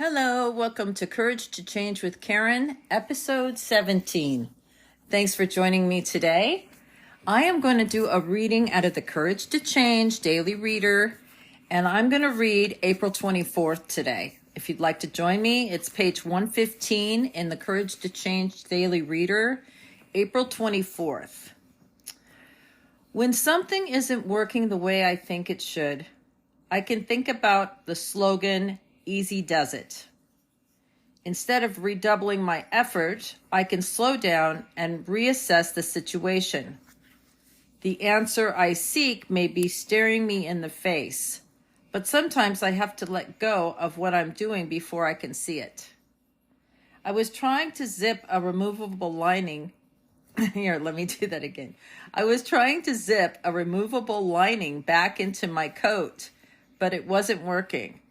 Hello, welcome to Courage to Change with Karen, episode 17. Thanks for joining me today. I am going to do a reading out of the Courage to Change Daily Reader, and I'm going to read April 24th today. If you'd like to join me, it's page 115 in the Courage to Change Daily Reader, April 24th. When something isn't working the way I think it should, I can think about the slogan, "Easy does it." Instead of redoubling my effort, I can slow down and reassess the situation. The answer I seek may be staring me in the face, but sometimes I have to let go of what I'm doing before I can see it. I was trying to zip a removable lining. Here, let me do that again. I was trying to zip a removable lining back into my coat, but it wasn't working.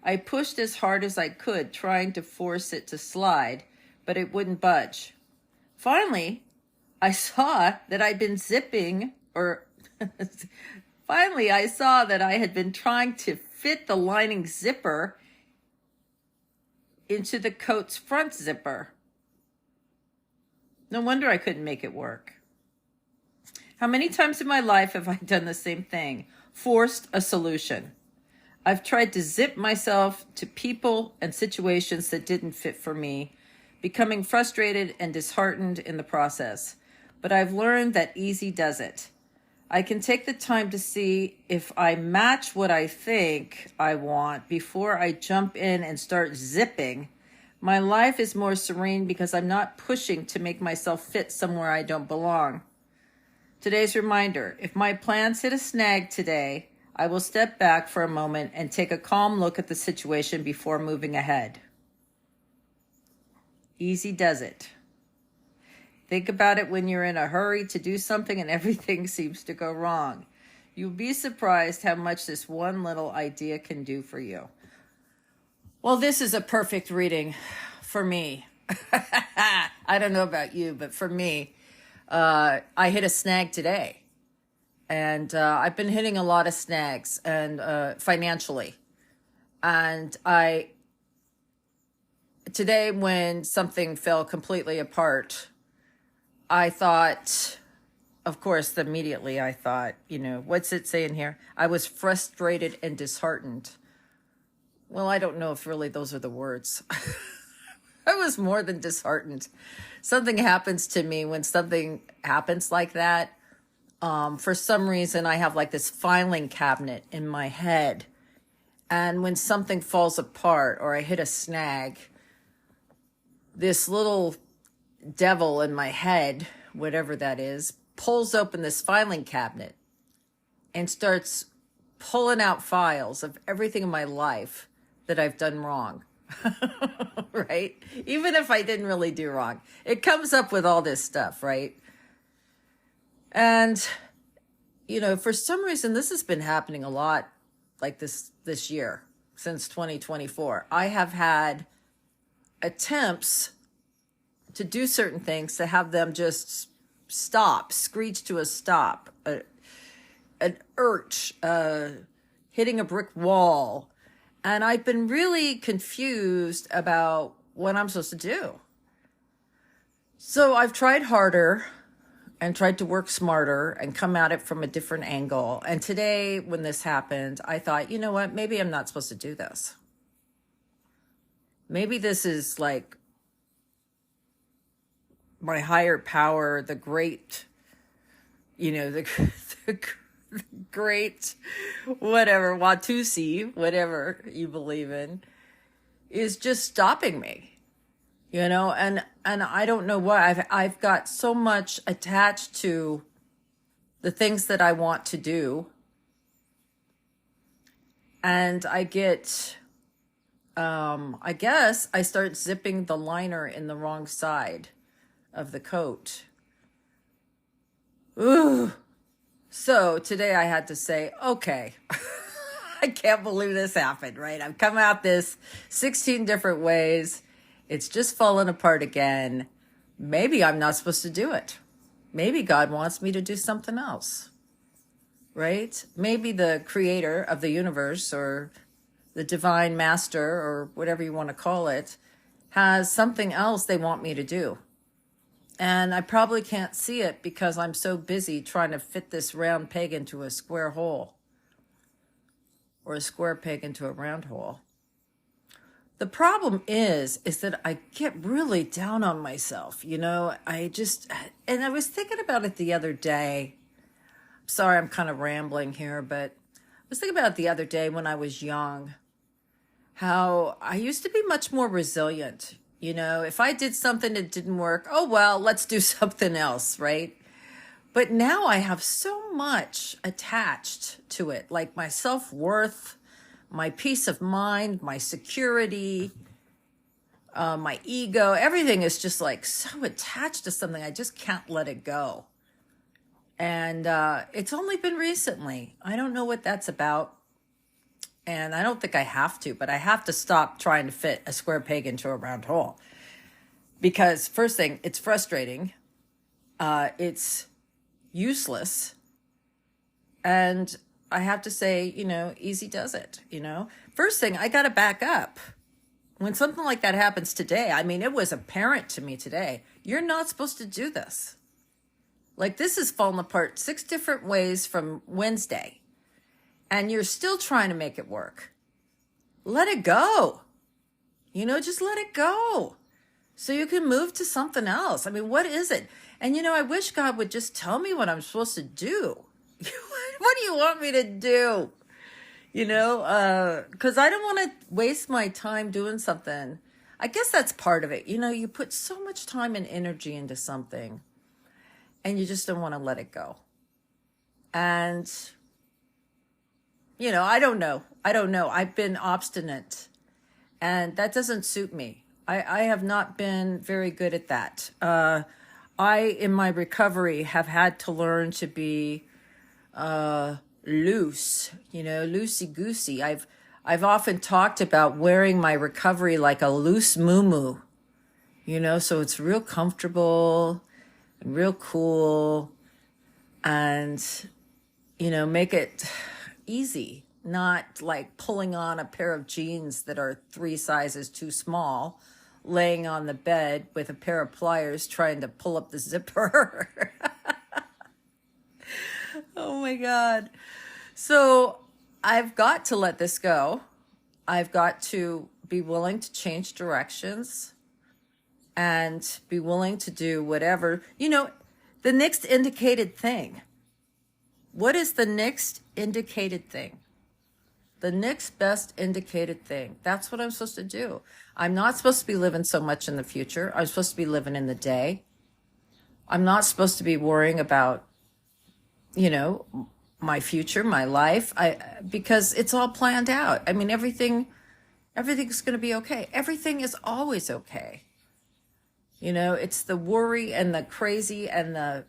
I pushed as hard as I could, trying to force it to slide, but it wouldn't budge. Finally, I saw that I had been trying to fit the lining zipper into the coat's front zipper. No wonder I couldn't make it work. How many times in my life have I done the same thing? Forced a solution. I've tried to zip myself to people and situations that didn't fit for me, becoming frustrated and disheartened in the process. But I've learned that easy does it. I can take the time to see if I match what I think I want before I jump in and start zipping. My life is more serene because I'm not pushing to make myself fit somewhere I don't belong. Today's reminder: if my plans hit a snag today, I will step back for a moment and take a calm look at the situation before moving ahead. Easy does it. Think about it when you're in a hurry to do something and everything seems to go wrong. You'll be surprised how much this one little idea can do for you. Well, this is a perfect reading for me. I don't know about you, but for me, I hit a snag today. And I've been hitting a lot of snags and financially. And today when something fell completely apart, I thought, of course, immediately I thought, what's it saying here? I was frustrated and disheartened. Well, I don't know if really those are the words. I was more than disheartened. Something happens to me when something happens like that. For some reason, I have like this filing cabinet in my head. And when something falls apart or I hit a snag, this little devil in my head, whatever that is, pulls open this filing cabinet and starts pulling out files of everything in my life that I've done wrong. Right? Even if I didn't really do wrong, it comes up with all this stuff, right? And, for some reason, this has been happening a lot like this year, since 2024. I have had attempts to do certain things, to have them just stop, screech to a stop, an urge, hitting a brick wall. And I've been really confused about what I'm supposed to do. So I've tried harder and tried to work smarter and come at it from a different angle. And today, when this happened, I thought, you know what? Maybe I'm not supposed to do this. Maybe this is like my higher power, the great, the great, whatever, Watusi, whatever you believe in, is just stopping me. And I don't know why. I've got so much attached to the things that I want to do. And I get, I guess I start zipping the liner in the wrong side of the coat. Ooh. So today I had to say, okay, I can't believe this happened, right? I've come at this 16 different ways. It's just fallen apart again. Maybe I'm not supposed to do it. Maybe God wants me to do something else, right? Maybe the creator of the universe or the divine master, or whatever you want to call it, has something else they want me to do. And I probably can't see it because I'm so busy trying to fit this round peg into a square hole, or a square peg into a round hole. The problem is that I get really down on myself. And I was thinking about it the other day. Sorry, I'm kind of rambling here, but I was thinking about it the other day when I was young, how I used to be much more resilient. If I did something that didn't work, oh, well, let's do something else, right? But now I have so much attached to it, like my self-worth, my peace of mind, my security, my ego. Everything is just like so attached to something. I just can't let it go. And it's only been recently. I don't know what that's about. And I don't think I have to, but I have to stop trying to fit a square peg into a round hole. Because first thing, it's frustrating. It's useless. And I have to say, easy does it, First thing, I got to back up. When something like that happens today, it was apparent to me today, you're not supposed to do this. Like, this has fallen apart 6 different ways from Wednesday. And you're still trying to make it work. Let it go. Just let it go. So you can move to something else. What is it? And, I wish God would just tell me what I'm supposed to do. What do you want me to do? Because I don't want to waste my time doing something. I guess that's part of it. You put so much time and energy into something, and you just don't want to let it go. And I don't know. I've been obstinate, and that doesn't suit me. I have not been very good at that. I, in my recovery, have had to learn to be loose, loosey-goosey. I've often talked about wearing my recovery like a loose muumuu, so it's real comfortable and real cool, and, make it easy, not like pulling on a pair of jeans that are 3 sizes too small, laying on the bed with a pair of pliers trying to pull up the zipper. Oh my God. So I've got to let this go. I've got to be willing to change directions and be willing to do whatever, the next indicated thing. What is the next indicated thing? The next best indicated thing. That's what I'm supposed to do. I'm not supposed to be living so much in the future. I'm supposed to be living in the day. I'm not supposed to be worrying about, my future, my life, because it's all planned out. Everything's going to be okay. Everything is always okay. It's the worry and the crazy and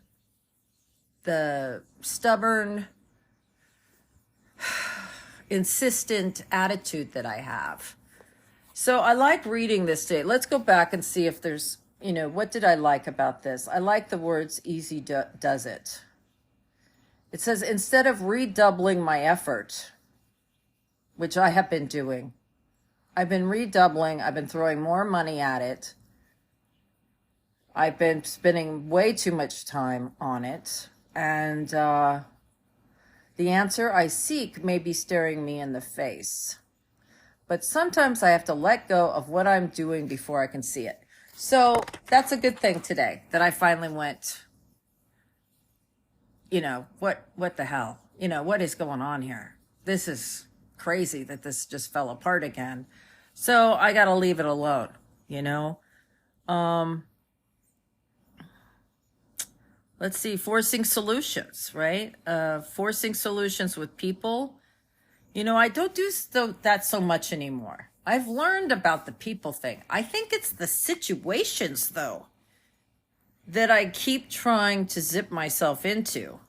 the stubborn, insistent attitude that I have. So I like reading this today. Let's go back and see if there's, what did I like about this? I like the words easy does it. It says, instead of redoubling my effort, which I have been doing, I've been redoubling, I've been throwing more money at it. I've been spending way too much time on it. And the answer I seek may be staring me in the face. But sometimes I have to let go of what I'm doing before I can see it. So that's a good thing today, that I finally went, what the hell? What is going on here? This is crazy that this just fell apart again. So I got to leave it alone, Let's see, forcing solutions, right? Forcing solutions with people. I don't do that so much anymore. I've learned about the people thing. I think it's the situations, though, that I keep trying to zip myself into.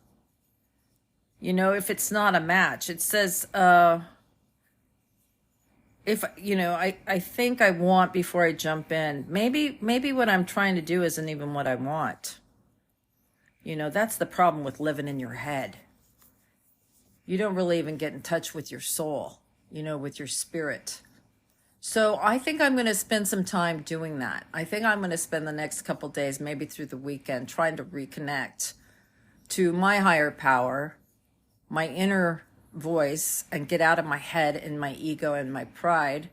If it's not a match, it says, if, I think I want before I jump in. Maybe what I'm trying to do isn't even what I want. That's the problem with living in your head. You don't really even get in touch with your soul. with your spirit. So I think I'm going to spend some time doing that. I think I'm going to spend the next couple days, maybe through the weekend, trying to reconnect to my higher power, my inner voice, and get out of my head and my ego and my pride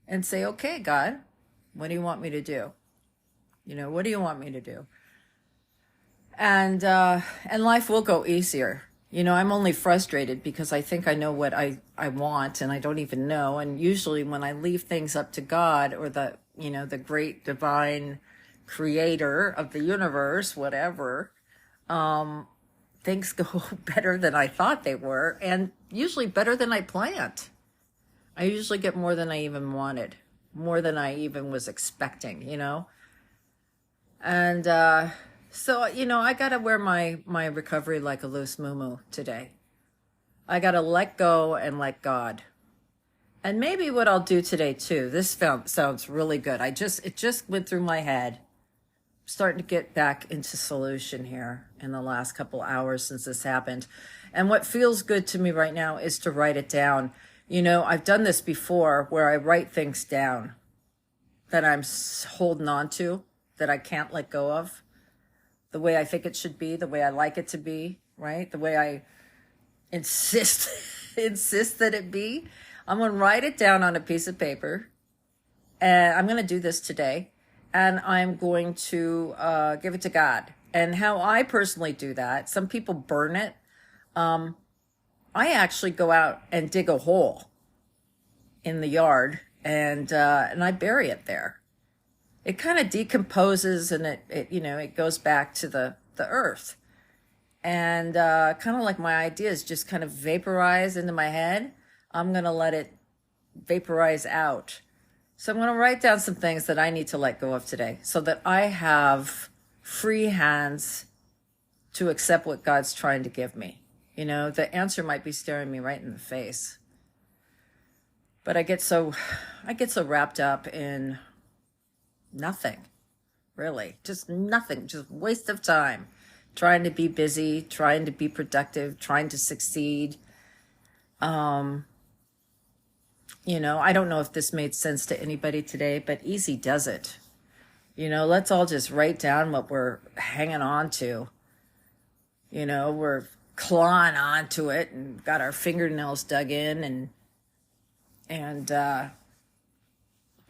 and say, okay, God, what do you want me to do? What do you want me to do? And life will go easier. I'm only frustrated because I think I know what I want and I don't even know. And usually when I leave things up to God or the great divine creator of the universe, whatever, things go better than I thought they were, and usually better than I planned. I usually get more than I even wanted, more than I even was expecting, And so, I got to wear my recovery like a loose muumuu today. I got to let go and let God. And maybe what I'll do today too, this sounds really good. It just went through my head. Starting to get back into solution here in the last couple hours since this happened. And what feels good to me right now is to write it down. I've done this before where I write things down that I'm holding on to, that I can't let go of, the way I think it should be, the way I like it to be, right? The way I insist that it be. I'm going to write it down on a piece of paper, and I'm going to do this today. And I'm going to give it to God. And how I personally do that, some people burn it. I actually go out and dig a hole in the yard and I bury it there. It kind of decomposes and it goes back to the earth. And kind of like my ideas just kind of vaporize into my head. I'm going to let it vaporize out. So I'm going to write down some things that I need to let go of today so that I have free hands to accept what God's trying to give me. The answer might be staring me right in the face. But I get so wrapped up in nothing, really. Just nothing, just waste of time. Trying to be busy, trying to be productive, trying to succeed. I don't know if this made sense to anybody today, but easy does it. Let's all just write down what we're hanging on to. We're clawing onto it and got our fingernails dug in and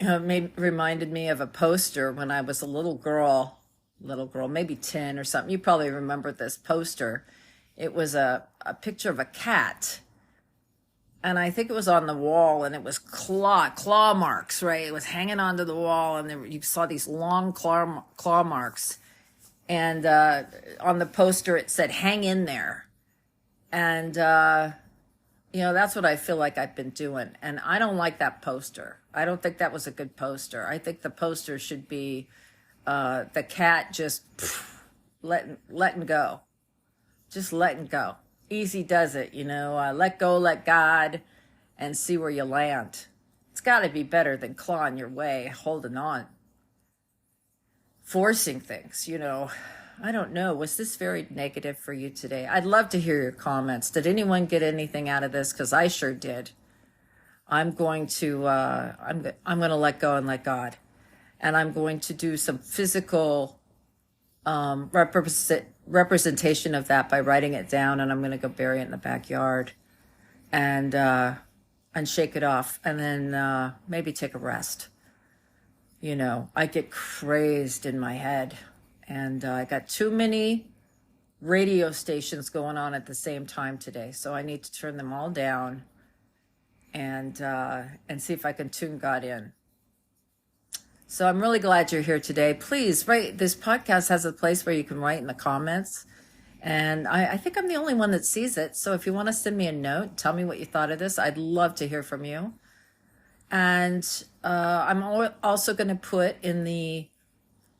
it reminded me of a poster when I was a little girl, maybe 10 or something. You probably remember this poster. It was a picture of a cat. And I think it was on the wall, and it was claw marks, right? It was hanging onto the wall, and you saw these long claw marks. And on the poster, it said, "Hang in there." And, that's what I feel like I've been doing. And I don't like that poster. I don't think that was a good poster. I think the poster should be the cat just letting go. Just letting go. Easy does it, let go, let God, and see where you land. It's got to be better than clawing your way, holding on, forcing things, I don't know. Was this very negative for you today? I'd love to hear your comments. Did anyone get anything out of this? Because I sure did. I'm going to I'm going to let go and let God, and I'm going to do some physical representation of that by writing it down, and I'm going to go bury it in the backyard and shake it off, and then maybe take a rest. I get crazed in my head, and I got too many radio stations going on at the same time today, so I need to turn them all down and see if I can tune God in. So I'm really glad you're here today. Please write. This podcast has a place where you can write in the comments. And I think I'm the only one that sees it. So if you want to send me a note, tell me what you thought of this. I'd love to hear from you. And I'm also going to put in the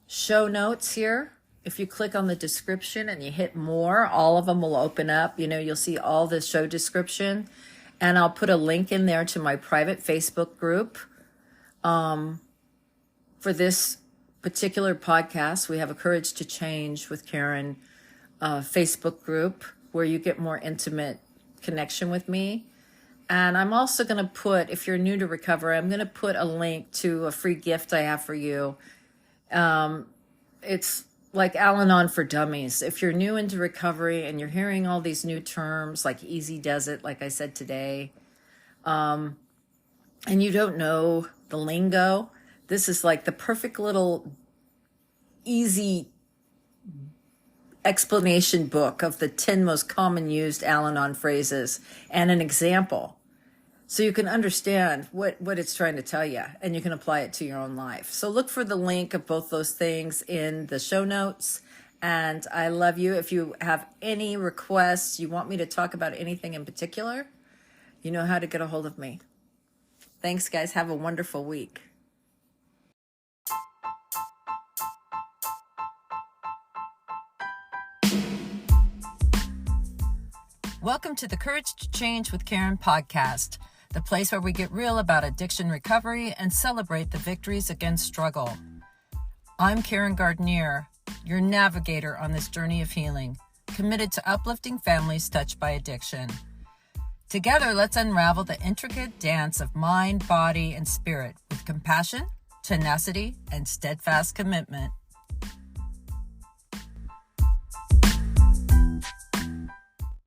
show notes here. If you click on the description and you hit more, all of them will open up. You'll see all the show description. And I'll put a link in there to my private Facebook group. For this particular podcast, we have a Courage to Change with Karen Facebook group where you get more intimate connection with me. And I'm also going to put, if you're new to recovery, I'm going to put a link to a free gift I have for you. It's like Al-Anon for Dummies. If you're new into recovery and you're hearing all these new terms like easy does it, like I said today, and you don't know the lingo, this is like the perfect little easy explanation book of the 10 most common used Al-Anon phrases and an example. So you can understand what it's trying to tell you, and you can apply it to your own life. So look for the link of both those things in the show notes. And I love you. If you have any requests, you want me to talk about anything in particular, you know how to get a hold of me. Thanks, guys. Have a wonderful week. Welcome to the Courage to Change with Karen podcast, the place where we get real about addiction recovery and celebrate the victories against struggle. I'm Karen Gardner, your navigator on this journey of healing, committed to uplifting families touched by addiction. Together, let's unravel the intricate dance of mind, body, and spirit with compassion, tenacity, and steadfast commitment.